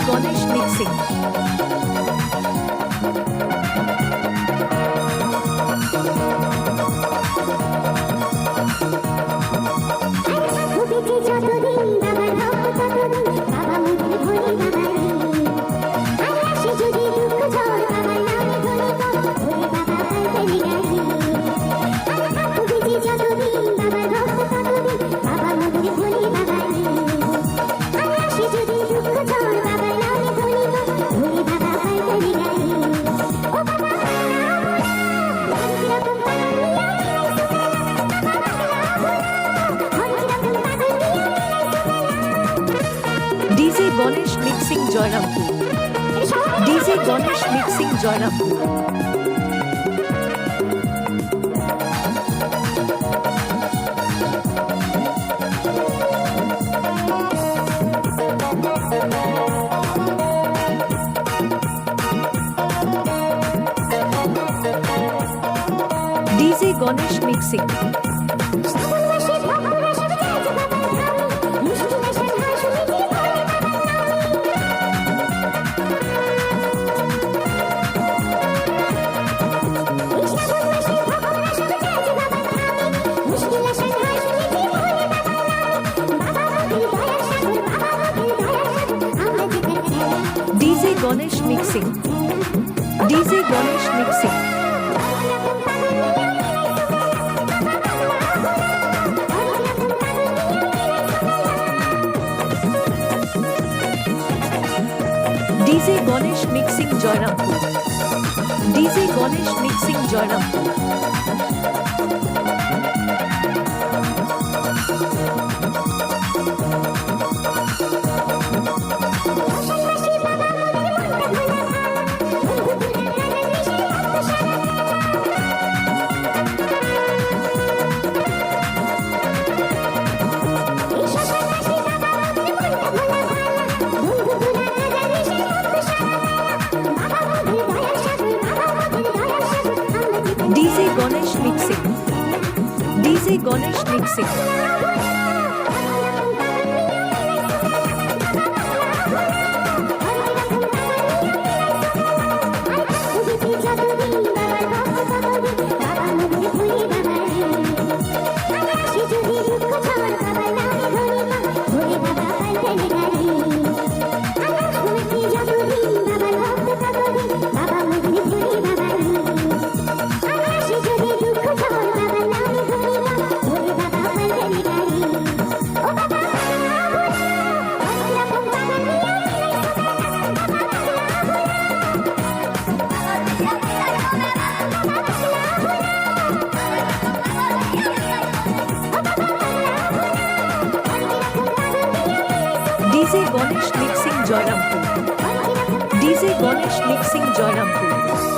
Ganesh mixing. DJ Ganesh mixing Jayrampur. DJ Ganesh mixing Jayrampur. DJ Ganesh mixing. DJ Ganesh mixing. DJ Ganesh mixing. DJ Ganesh mixing Jayrampur. DJ Ganesh mixing Jayrampur. DJ Ganesh mixing. DJ Ganesh mixing. DJ Ganesh mixing Jayrampur. DJ Ganesh mixing Jayrampur.